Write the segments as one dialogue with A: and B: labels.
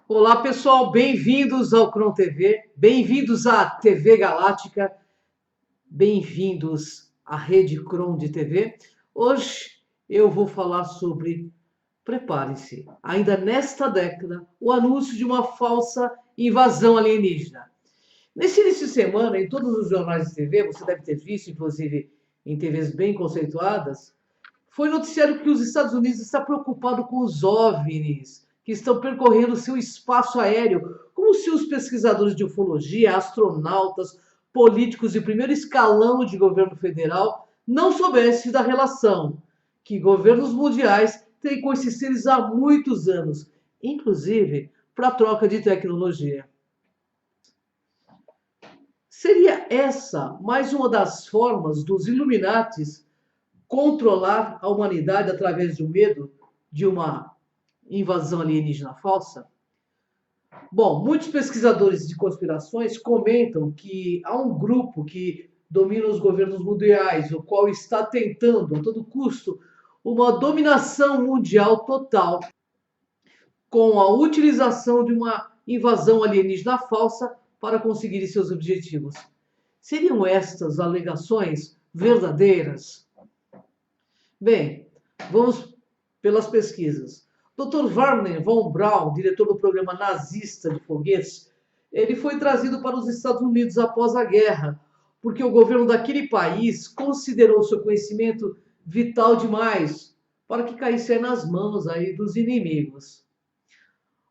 A: Olá, pessoal, bem-vindos ao Cron TV, bem-vindos à TV Galáctica, bem-vindos à Rede Cron de TV. Hoje eu vou falar sobre, prepare-se, ainda nesta década, o anúncio de uma falsa invasão alienígena. Nesse início de semana, em todos os jornais de TV, você deve ter visto, inclusive em TVs bem conceituadas, foi noticiado que os Estados Unidos está preocupado com os OVNIs, que estão percorrendo seu espaço aéreo, como se os pesquisadores de ufologia, astronautas, políticos de primeiro escalão de governo federal não soubessem da relação que governos mundiais têm com esses seres há muitos anos, inclusive para a troca de tecnologia. Seria essa mais uma das formas dos Illuminatis controlar a humanidade através do medo de uma invasão alienígena falsa? Bom, muitos pesquisadores de conspirações comentam que há um grupo que domina os governos mundiais, o qual está tentando, a todo custo, uma dominação mundial total com a utilização de uma invasão alienígena falsa para conseguir seus objetivos. Seriam estas alegações verdadeiras? Bem, vamos pelas pesquisas. Dr. Wernher von Braun, diretor do programa nazista de foguetes, ele foi trazido para os Estados Unidos após a guerra, porque o governo daquele país considerou seu conhecimento vital demais para que caísse nas mãos aí dos inimigos.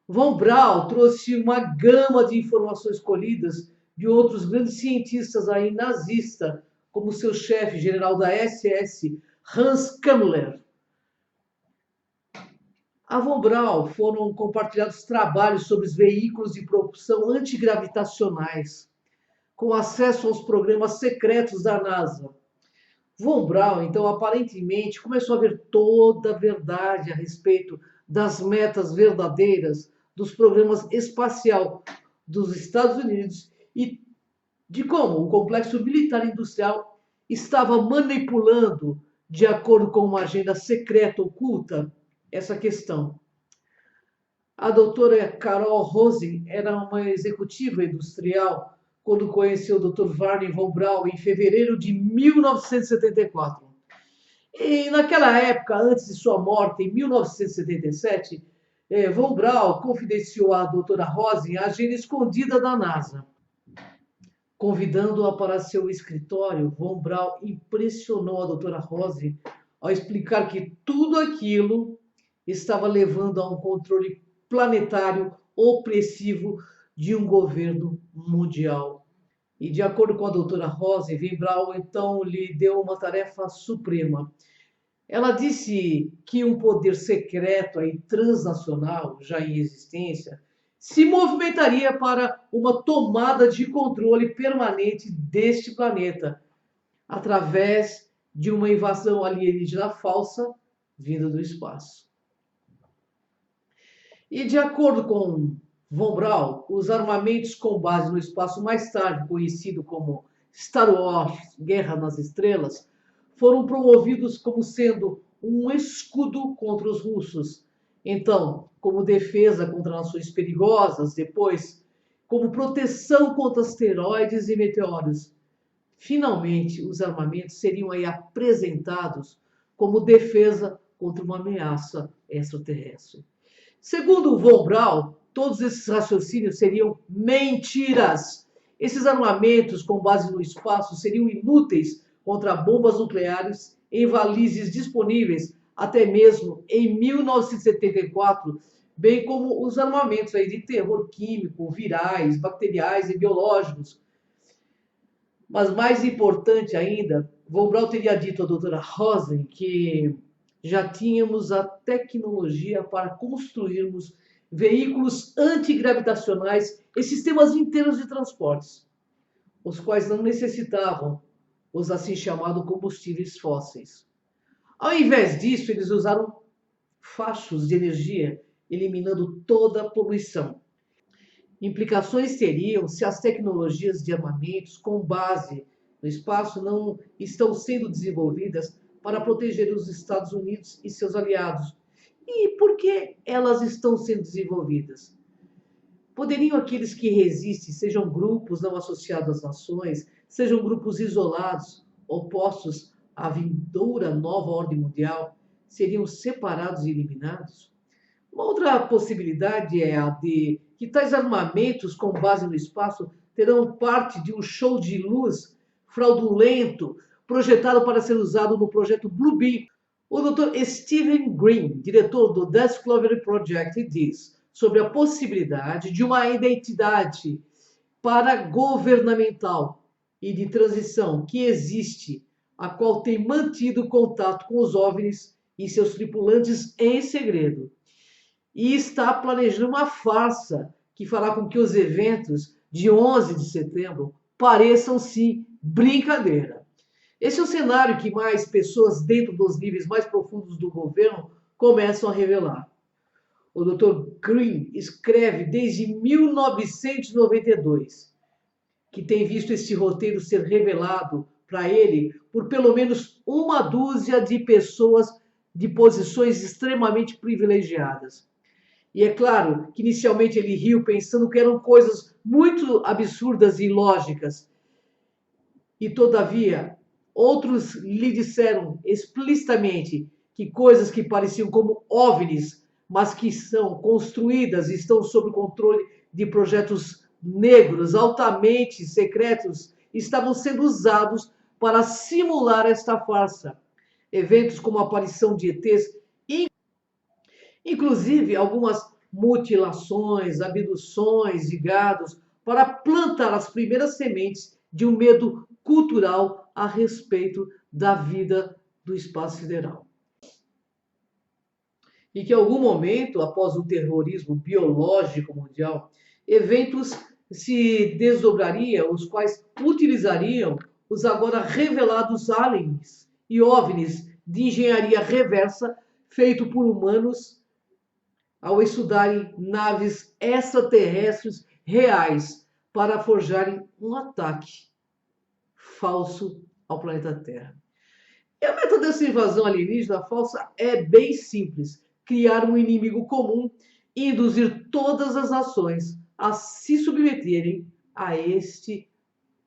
A: Von Braun trouxe uma gama de informações colhidas de outros grandes cientistas aí nazistas, como seu chefe general da SS, Hans Kammler. A Von Braun foram compartilhados trabalhos sobre os veículos de propulsão antigravitacionais, com acesso aos programas secretos da NASA. Von Braun, então, aparentemente começou a ver toda a verdade a respeito das metas verdadeiras dos programas espacial dos Estados Unidos e de como o complexo militar industrial estava manipulando, de acordo com uma agenda secreta oculta, essa questão. A doutora Carol Rosin era uma executiva industrial quando conheceu o Dr. Wernher von Braun em fevereiro de 1974. E naquela época, antes de sua morte, em 1977, von Braun confidenciou à doutora Rosin a agenda escondida da NASA. Convidando-a para seu escritório, von Braun impressionou a doutora Rosin ao explicar que tudo aquilo estava levando a um controle planetário opressivo de um governo mundial. E de acordo com a doutora Rosin, von Braun então lhe deu uma tarefa suprema. Ela disse que um poder secreto e transnacional, já em existência, se movimentaria para uma tomada de controle permanente deste planeta, através de uma invasão alienígena falsa vinda do espaço. E de acordo com Von Braun, os armamentos com base no espaço, mais tarde conhecido como Star Wars, Guerra nas Estrelas, foram promovidos como sendo um escudo contra os russos. Então, como defesa contra nações perigosas, depois, como proteção contra asteroides e meteoros. Finalmente, os armamentos seriam aí apresentados como defesa contra uma ameaça extraterrestre. Segundo Von Braun, todos esses raciocínios seriam mentiras. Esses armamentos com base no espaço seriam inúteis contra bombas nucleares em varizes disponíveis até mesmo em 1974, bem como os armamentos aí de terror químico, virais, bacteriais e biológicos. Mas mais importante ainda, Von Braun teria dito à doutora Rosin que já tínhamos a tecnologia para construirmos veículos antigravitacionais e sistemas inteiros de transportes, os quais não necessitavam os assim chamados combustíveis fósseis. Ao invés disso, eles usaram fachos de energia, eliminando toda a poluição. Implicações teriam se as tecnologias de armamentos com base no espaço não estão sendo desenvolvidas para proteger os Estados Unidos e seus aliados. E por que elas estão sendo desenvolvidas? Poderiam aqueles que resistem, sejam grupos não associados às nações, sejam grupos isolados, opostos à vindoura nova ordem mundial, seriam separados e eliminados? Uma outra possibilidade é a de que tais armamentos com base no espaço terão parte de um show de luz fraudulento projetado para ser usado no projeto Blue Beam. O Dr. Stephen Green, diretor do Discovery Project, diz sobre a possibilidade de uma identidade paragovernamental e de transição que existe, a qual tem mantido contato com os OVNIs e seus tripulantes em segredo. E está planejando uma farsa que fará com que os eventos de 11 de setembro pareçam, sim, brincadeira. Esse é o cenário que mais pessoas dentro dos níveis mais profundos do governo começam a revelar. O Dr. Green escreve desde 1992 que tem visto esse roteiro ser revelado para ele por pelo menos uma dúzia de pessoas de posições extremamente privilegiadas. E é claro que inicialmente ele riu pensando que eram coisas muito absurdas e ilógicas. E todavia, outros lhe disseram explicitamente que coisas que pareciam como OVNIs, mas que são construídas e estão sob o controle de projetos negros altamente secretos, estavam sendo usados para simular esta farsa. Eventos como a aparição de ETs, inclusive algumas mutilações, abduções de gados, para plantar as primeiras sementes de um medo cultural a respeito da vida do espaço sideral. E que em algum momento, após o terrorismo biológico mundial, eventos se desdobrariam, os quais utilizariam os agora revelados aliens e OVNIs de engenharia reversa feito por humanos ao estudarem naves extraterrestres reais para forjarem um ataque falso ao planeta Terra. E a meta dessa invasão alienígena falsa é bem simples: criar um inimigo comum e induzir todas as nações a se submeterem a este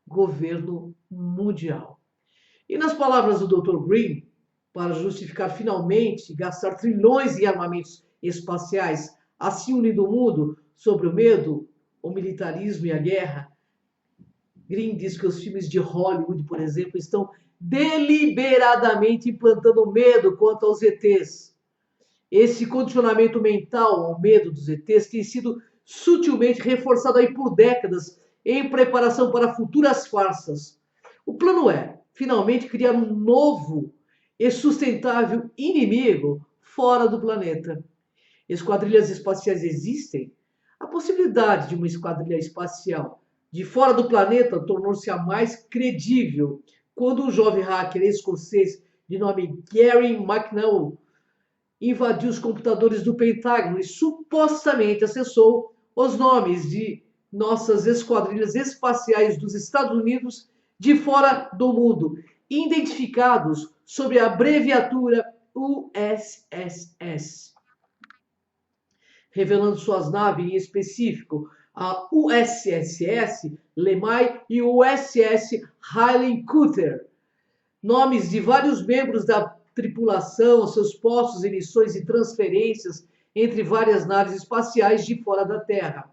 A: governo mundial. E nas palavras do Dr. Green, para justificar finalmente gastar trilhões em armamentos espaciais, assim unindo o mundo sobre o medo, o militarismo e a guerra, Green diz que os filmes de Hollywood, por exemplo, estão deliberadamente implantando medo quanto aos ETs. Esse condicionamento mental ao medo dos ETs tem sido sutilmente reforçado aí por décadas em preparação para futuras farsas. O plano é, finalmente, criar um novo e sustentável inimigo fora do planeta. Esquadrilhas espaciais existem? A possibilidade de uma esquadrilha espacial de fora do planeta tornou-se a mais credível quando um jovem hacker escocês de nome Gary McNall invadiu os computadores do Pentágono e supostamente acessou os nomes de nossas esquadrilhas espaciais dos Estados Unidos de fora do mundo, identificados sob a abreviatura USS, revelando suas naves em específico, a USS Lemay e o USS Highland Cutter, nomes de vários membros da tripulação, seus postos em missões e transferências entre várias naves espaciais de fora da Terra.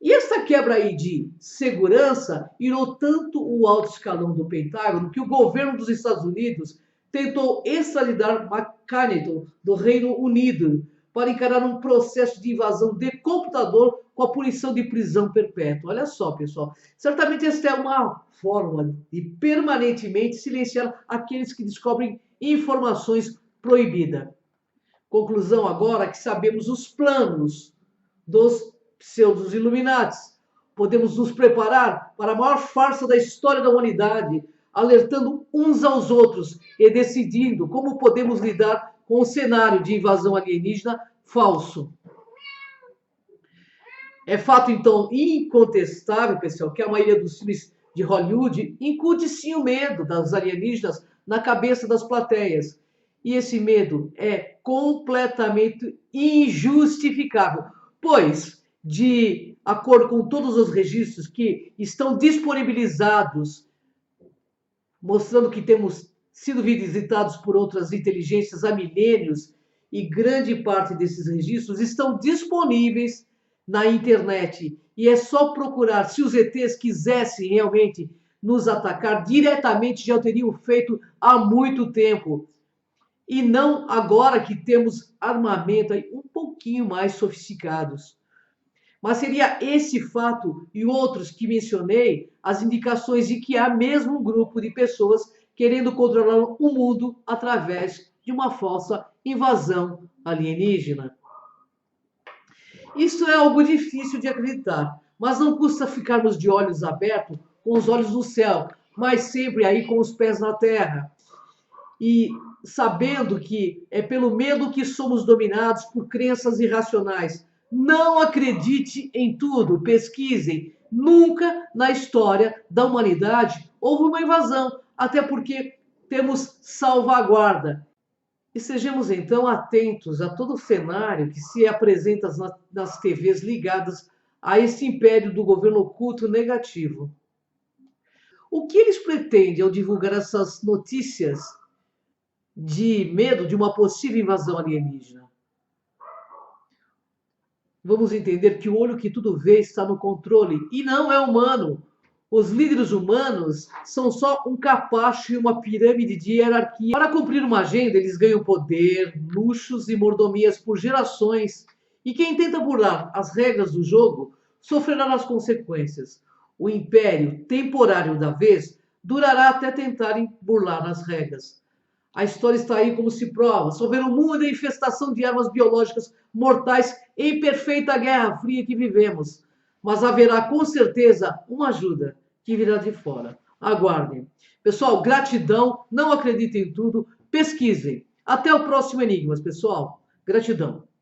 A: E essa quebra aí de segurança irou tanto o alto escalão do Pentágono que o governo dos Estados Unidos tentou extraditar McConnell do Reino Unido para encarar um processo de invasão de computador com a punição de prisão perpétua. Olha só, pessoal, certamente esta é uma forma de permanentemente silenciar aqueles que descobrem informações proibidas. Conclusão agora que sabemos os planos dos pseudos Illuminatis. Podemos nos preparar para a maior farsa da história da humanidade, alertando uns aos outros e decidindo como podemos lidar com o cenário de invasão alienígena falso. É fato, então, incontestável, pessoal, que a maioria dos filmes de Hollywood incute sim o medo das alienígenas na cabeça das plateias. E esse medo é completamente injustificável, pois de acordo com todos os registros que estão disponibilizados, mostrando que temos sido visitados por outras inteligências há milênios, e grande parte desses registros estão disponíveis na internet. E é só procurar. Se os ETs quisessem realmente nos atacar diretamente, já o teriam feito há muito tempo. E não agora que temos armamento um pouquinho mais sofisticados. Mas seria esse fato e outros que mencionei as indicações de que há mesmo um grupo de pessoas querendo controlar o mundo através de uma falsa invasão alienígena. Isso é algo difícil de acreditar, mas não custa ficarmos de olhos abertos, com os olhos no céu, mas sempre aí com os pés na terra. E sabendo que é pelo medo que somos dominados por crenças irracionais. Não acredite em tudo, pesquisem. Nunca na história da humanidade houve uma invasão, até porque temos salvaguarda. E sejamos então atentos a todo o cenário que se apresenta nas TVs ligadas a esse império do governo oculto negativo. O que eles pretendem ao divulgar essas notícias de medo de uma possível invasão alienígena? Vamos entender que o olho que tudo vê está no controle e não é humano. Os líderes humanos são só um capacho e uma pirâmide de hierarquia. Para cumprir uma agenda, eles ganham poder, luxos e mordomias por gerações. E quem tenta burlar as regras do jogo sofrerá as consequências. O império temporário da vez durará até tentarem burlar as regras. A história está aí como se prova. Só ver o mundo da infestação de armas biológicas mortais em perfeita guerra fria que vivemos. Mas haverá com certeza uma ajuda que virá de fora. Aguardem. Pessoal, gratidão. Não acreditem em tudo. Pesquisem. Até o próximo Enigmas, pessoal. Gratidão.